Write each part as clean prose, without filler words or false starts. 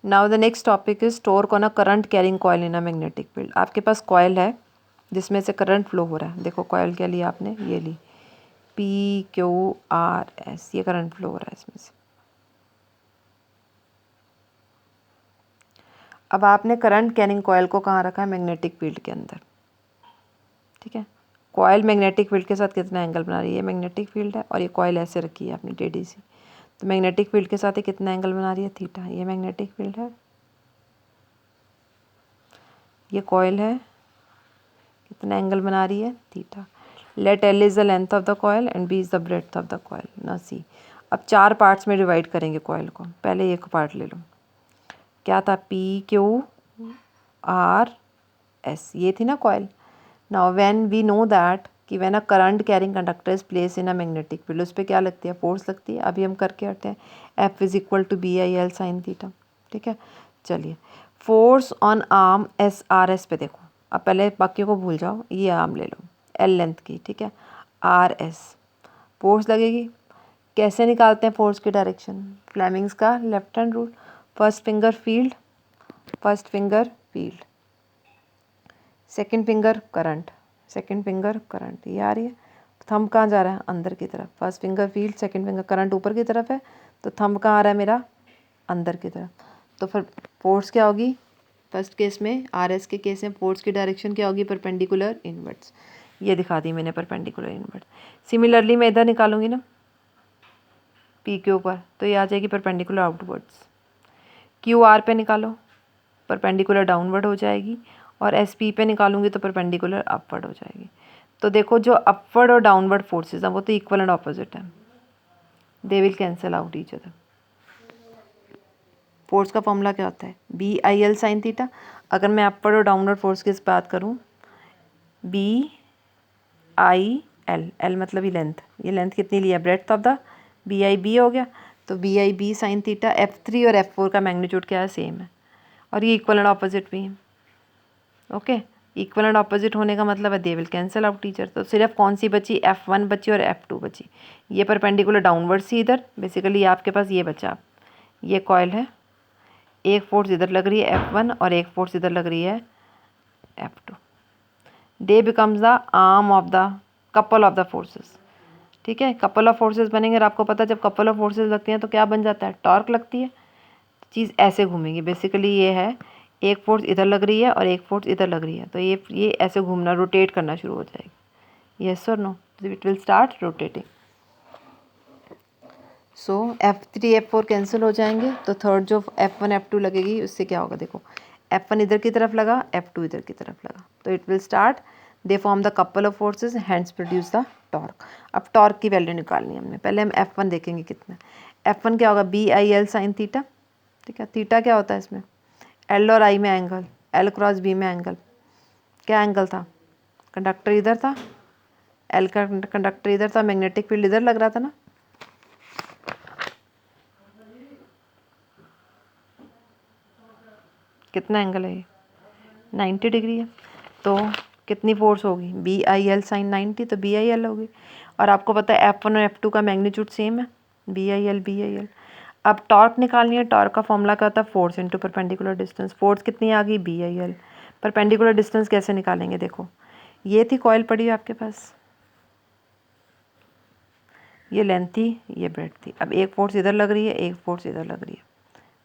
Now the next topic is torque on a current carrying coil in a magnetic field. आपके पास coil है जिसमें से current flow हो रहा है। देखो कॉइल क्या लिया आपने, ये ली PQRS, ये करंट फ्लो हो रहा है इसमें से। अब आपने करंट कैरिंग कॉइल को कहाँ रखा है, मैग्नेटिक फील्ड के अंदर। ठीक है, कॉइल मैग्नेटिक फील्ड के साथ कितना एंगल बना रही है, मैग्नेटिक फील्ड है और ये कॉइल ऐसे रखी है आपने टेढ़ी सी, तो मैग्नेटिक फील्ड के साथ ये कितना एंगल बना रही है, थीटा। ये मैग्नेटिक फील्ड है, ये कॉइल है, कितना एंगल बना रही है, theta. Let L is the length of the coil and B is the breadth of the coil. ना सी, अब 4 पार्ट्स में डिवाइड करेंगे कॉइल को। पहले एक पार्ट ले लो, क्या था, PQRS, ये थी ना coil. Now when we know that कि when a current carrying conductor is place in a magnetic field, उस पर क्या लगती है, फोर्स लगती है। अभी हम करके हटते हैं, F is equal to BIL sine theta. ठीक है, चलिए फोर्स ऑन आर्म SRS पे देखो। अब पहले बाकियों को भूल जाओ, ये आर्म ले लो L लेंथ की, ठीक है, RS फोर्स लगेगी। कैसे निकालते हैं फोर्स की डायरेक्शन, फ्लेमिंग्स का left hand rule, first finger field, first finger field, second finger current, second finger current, ये आ रही है। थंब कहाँ जा रहा है, अंदर की तरफ, first finger field, second finger current ऊपर की तरफ है, तो थंब कहाँ आ रहा है मेरा, अंदर की तरफ। तो फिर फोर्स क्या होगी, फर्स्ट केस में RS के केस में फोर्स की डायरेक्शन क्या होगी, परपेंडिकुलर इनवर्ड्स। ये दिखा दी मैंने, परपेंडिकुलर इनवर्ड। सिमिलरली मैं इधर निकालूंगी ना P के ऊपर, तो ये आ जाएगी परपेंडिकुलर आउटवर्ड्स। QR पे निकालो, परपेंडिकुलर डाउनवर्ड हो जाएगी, और SP पे निकालूंगी तो परपेंडिकुलर अपवर्ड हो जाएगी। तो देखो जो अपवर्ड और डाउनवर्ड फोर्सेस हैं वो तो इक्वल एंड ऑपोजिट है, they will cancel out each other. Force का फॉर्मूला क्या होता है, BIL साइन थीटा। अगर मैं अपवर्ड और डाउनवर्ड फोर्स की बात करूँ, BIL, L मतलब ये लेंथ, ये लेंथ कितनी लिया, ब्रेड्थ ऑफ द, BIB हो गया, तो BIB साइन थीटा। F3 और F4 का मैग्नीट्यूड क्या है, सेम है, और ये इक्वल एंड ऑपोजिट भी है। ओके, इक्वल एंड ऑपोजिट होने का मतलब है they will cancel out teacher. तो सिर्फ कौन सी बची, F1 बची और F2 बची। ये परपेंडिकुलर डाउनवर्ड सी इधर, बेसिकली आपके पास ये बचा, ये कॉइल है, एक फोर्स इधर लग रही है F1 और एक फोर्स इधर लग रही है F2। They becomes the arm of the couple of the forces. ठीक है, कपल ऑफ फोर्सेस बनेंगे, और आपको पता है जब कपल ऑफ फोर्सेस लगती हैं तो क्या बन जाता है, टॉर्क लगती है। चीज़ ऐसे घूमेगी, बेसिकली ये है, एक फोर्स इधर लग रही है और एक फोर्स इधर लग रही है, तो ये ऐसे घूमना, रोटेट करना शुरू हो जाएगी। यस और no, it will start rotating. So F3 F4 cancel हो जाएंगे, तो थर्ड जो F1 F2 लगेगी उससे क्या होगा, देखो F1 इधर की तरफ लगा, F2 इधर की तरफ लगा, तो it will start, they form the couple of forces, hands produce the torque. अब टॉर्क की वैल्यू निकालनी है हमने, पहले हम F1 देखेंगे कितना। F1 क्या होगा, BIL साइन थीटा। ठीक है, थीटा क्या होता है इसमें, L और I में एंगल, L क्रॉस B में एंगल। क्या एंगल था, कंडक्टर इधर था, L का कंडक्टर इधर था, मैग्नेटिक फील्ड इधर लग रहा था ना। कितना एंगल है ये, 90 डिग्री है, तो कितनी फोर्स होगी, BIL साइन 90, तो BIL होगी। और आपको पता है F1 और F2 का मैग्नीट्यूड सेम है, BIL। अब टॉर्क निकालनी है, टॉर्क का फॉर्मूला क्या होता है, force into perpendicular distance. Force कितनी आ गई, BIL। परपेंडिकुलर डिस्टेंस कैसे निकालेंगे, देखो ये थी कॉइल पड़ी है आपके पास, ये लेंथ थी, ये ब्रेड्थ थी। अब एक फोर्स इधर लग रही है, एक फोर्स इधर लग रही है,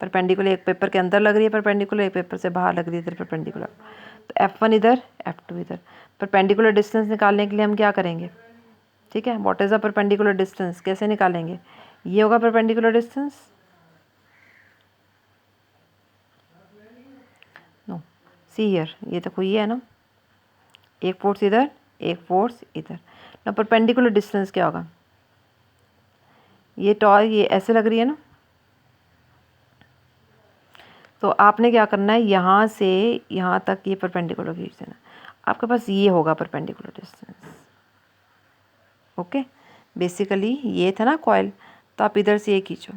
परपेंडिकुलर, एक पेपर के अंदर लग रही है परपेंडिकुलर, एक पेपर से बाहर लग रही है इधर परपेंडिकुलर। तो F1 इधर, F2 इधर। परपेंडिकुलर डिस्टेंस निकालने के लिए हम क्या करेंगे, ठीक है, what is the perpendicular distance, कैसे निकालेंगे, ये होगा perpendicular distance, no, see here, ये देखो ये है ना, एक फोर्स इधर, एक फोर्स इधर, ना परपेंडिकुलर डिस्टेंस क्या होगा, ये टॉर्क ये ऐसे लग रही है ना, तो आपने क्या करना है, यहाँ से यहाँ तक ये परपेंडिकुलर खींच देना, आपके पास ये होगा परपेंडिकुलर डिस्टेंस। ओके, बेसिकली ये था ना कॉइल, तो आप इधर से ये खींचो,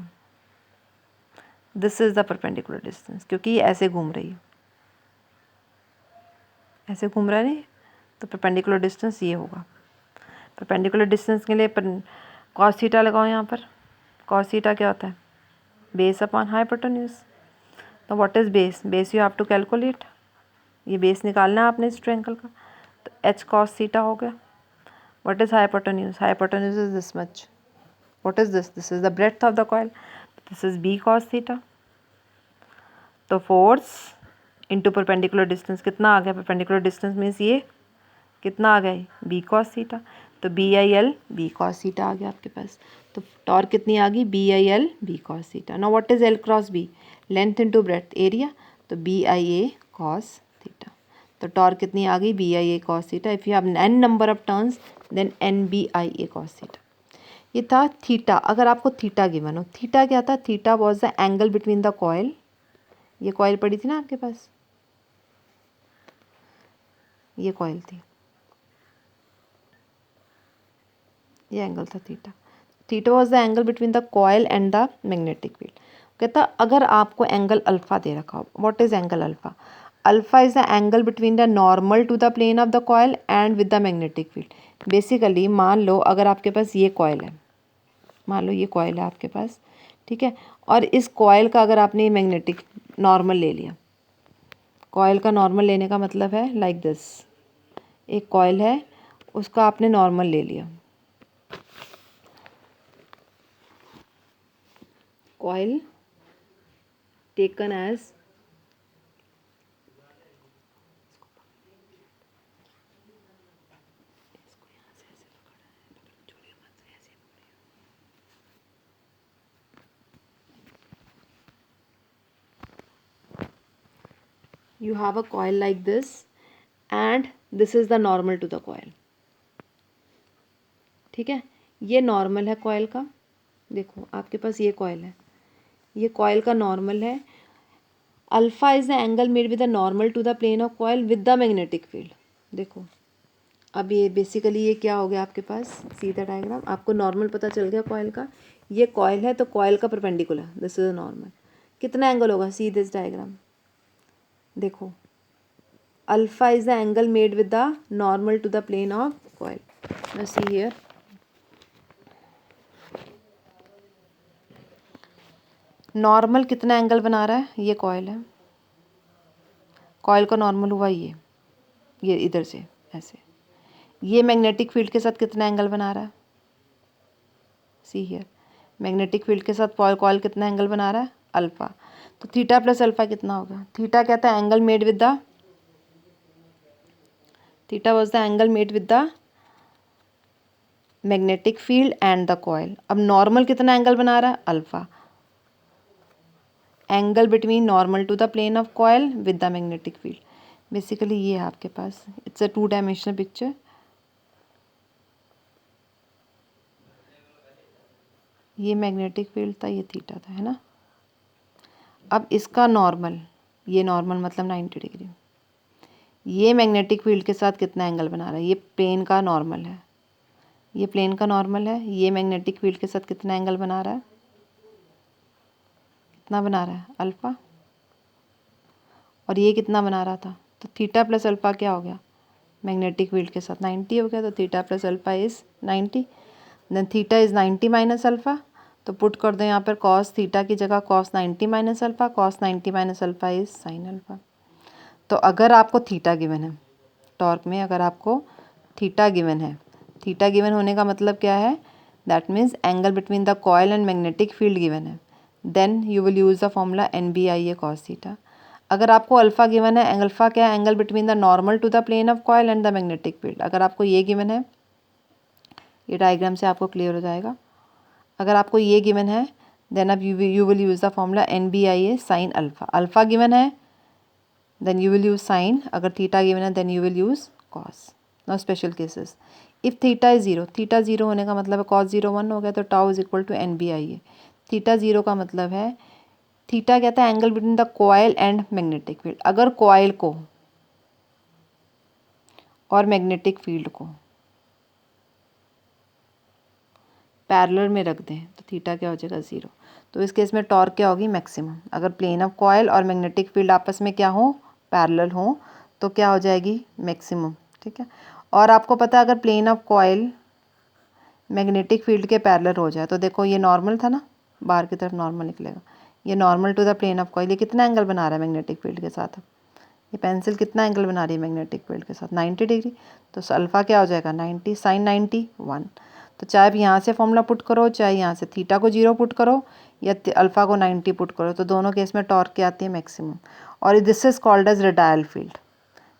this is the perpendicular distance, क्योंकि ये ऐसे घूम रही है, ऐसे घूम रहा है नहीं, तो परपेंडिकुलर डिस्टेंस ये होगा। परपेंडिकुलर डिस्टेंस के लिए कॉस थीटा लगाओ यहाँ पर। कॉस थीटा क्या होता है, बेस अपॉन हाइपोटेन्यूज। तो what is base? Base you have to calculate, ये बेस निकालना है आपने इस ट्रायंगल का, तो h cos थीटा हो गया. What is hypotenuse? Hypotenuse is this much. What is this? This is the breadth of the coil, this is b cos theta. तो फोर्स इंटू परपेंडिकुलर डिस्टेंस कितना आ गया? परपेंडिकुलर डिस्टेंस मीन्स ये कितना आ गया? b cos theta. तो BIL b cos theta आ गया आपके पास. तो टॉर्क कितनी आ गई? BIL b cos theta. Now what is L cross B? Length into breadth area. तो BIA cos थीटा. तो टॉर्क कितनी आ गई? BIA cos theta. If you have n number of turns then NBIA cos theta. ये था theta. अगर आपको theta given हो, थीटा क्या था? Theta was the angle between the coil. ये कॉइल पड़ी थी ना आपके पास, ये कॉइल थी, ये एंगल था theta. Theta was the angle between the coil and the magnetic field. कहता अगर आपको एंगल अल्फा दे रखा हो, what is angle alpha? Alpha is the angle between the normal to the plane of the coil and with the magnetic field. Basically मान लो अगर आपके पास ये कॉइल है, मान लो ये कॉइल है आपके पास, ठीक है, और इस कॉइल का अगर आपने मैग्नेटिक नॉर्मल ले लिया, कॉइल का नॉर्मल लेने का मतलब है लाइक दिस, एक कॉइल है उसका आपने नॉर्मल ले लिया, coil taken as you have a coil like this and this is the normal to the coil. ठीक है, ये नॉर्मल है कॉइल का. देखो आपके पास ये कॉइल है, ये कॉइल का नॉर्मल है. Alpha is the angle made with the normal to the plane of coil with the magnetic field. देखो अब ये बेसिकली ये क्या हो गया आपके पास? सीधा डायग्राम. आपको नॉर्मल पता चल गया कॉइल का. ये कॉइल है तो कॉइल का परपेंडिकुलर, दिस इज नॉर्मल. कितना एंगल होगा? See this diagram. देखो alpha is the angle made with the normal to the plane of coil. Now see here, normal कितना एंगल बना रहा है? ये कॉइल है, कॉइल का नॉर्मल हुआ ये इधर से ऐसे. ये मैग्नेटिक फील्ड के साथ कितना एंगल बना रहा है? सी हियर, मैग्नेटिक फील्ड के साथ कॉइल कितना एंगल बना रहा है? अल्फा. तो थीटा प्लस अल्फा कितना होगा? थीटा क्या था? Angle made with the, theta was the angle made with the magnetic field and the coil. अब नॉर्मल कितना एंगल बना रहा है? Alpha. Angle between normal to the plane of coil with the magnetic field. Basically ये है आपके पास, it's a 2 dimensional picture. ये मैग्नेटिक फील्ड था, ये थीटा था, है ना. अब इसका नॉर्मल, ये नॉर्मल मतलब 90 डिग्री. ये मैग्नेटिक फील्ड के साथ कितना एंगल बना रहा है? ये प्लेन का नॉर्मल है, ये प्लेन का नॉर्मल है. ये मैग्नेटिक फील्ड के साथ कितना एंगल बना रहा है? कितना बना रहा है? अल्फ़ा. और ये कितना बना रहा था? तो थीटा प्लस अल्फ़ा क्या हो गया? मैग्नेटिक फील्ड के साथ 90 हो गया. तो theta plus alpha is 90. Then theta is 90 minus alpha. तो पुट कर दो यहाँ पर कॉस थीटा की जगह cos 90 minus alpha. Cos 90 minus alpha is sine alpha. तो अगर आपको थीटा गिवन है टॉर्क में, अगर आपको थीटा गिवन है, थीटा गिवन होने का मतलब क्या है? That means angle between the coil and magnetic field given है, then you will use the formula NBIA cos theta. अगर आपको अल्फ़ा गिवन है, अल्फ़ा क्या है? Angle between the normal to the plane of coil and the magnetic field. अगर आपको ये given है, ये डायग्राम से आपको क्लियर हो जाएगा. अगर आपको ये गिवन है देन अब you will use the formula NBIA sine alpha. Alpha given है then you will use sine. अगर थीटा गिवन है then you will use cos. No special cases. If theta is 0, theta 0 होने का मतलब है cos 0 1 हो गया. तो tau is equal to NBIA. Theta 0 का मतलब है, थीटा कहता है angle between the coil and magnetic field. अगर कॉइल को और मैग्नेटिक फील्ड को पैरेलल में रख दें तो थीटा क्या हो जाएगा? 0. तो इस केस में टॉर्क क्या होगी? मैक्सिमम. अगर प्लेन ऑफ कॉइल और मैग्नेटिक फील्ड आपस में क्या हो? पैरेलल हो, तो क्या हो जाएगी? मैक्सिमम. ठीक है. और आपको पता है अगर plane of coil magnetic field के पैरेलल हो जाए तो देखो ये नॉर्मल था ना, बाहर की तरफ नॉर्मल निकलेगा. ये normal to the plane of coil, ये कितना एंगल बना रहा है मैग्नेटिक फील्ड के साथ? ये पेंसिल कितना एंगल बना रही है मैग्नेटिक फील्ड के साथ? 90 डिग्री। तो अल्फ़ा क्या हो जाएगा? 90 साइन 90 1। तो चाहे आप यहाँ से फॉर्मूला पुट करो, चाहे यहाँ से थीटा को 0 पुट करो या अल्फ़ा को 90 पुट करो, तो दोनों केस में टॉर्क क्या आती है? मैक्सिमम। और this is called as radial field.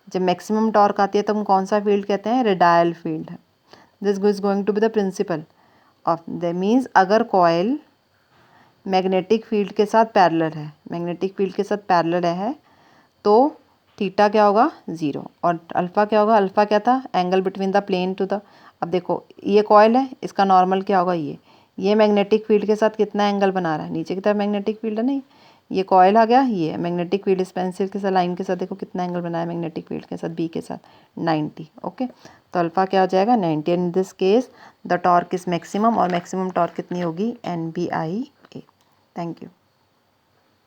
जब मैक्सिमम टॉर्क आती है तो हम कौन सा फील्ड कहते हैं? Radial field. This is going to be the principle of the means अगर कॉयल मैग्नेटिक फील्ड के साथ पैरेलल है, मैग्नेटिक फील्ड के साथ पैरेलल है तो थीटा क्या होगा? 0। और अल्फ़ा क्या होगा? अल्फ़ा क्या था? Angle between the plane to the, अब देखो ये कॉयल है, इसका नॉर्मल क्या होगा? ये मैग्नेटिक फील्ड के साथ कितना एंगल बना रहा है? नीचे की तरफ मैग्नेटिक फील्ड है नहीं, ये कॉयल आ गया, ये मैग्नेटिक फील्ड इस पेंसिल के साथ लाइन के साथ देखो कितना एंगल बनाया मैग्नेटिक फील्ड के साथ बी के साथ? 90। ओके, तो अल्फ़ा क्या हो जाएगा? 90। In this case the torque is maximum, और मैक्सिमम टॉर्क कितनी होगी? NBI A। Thank you.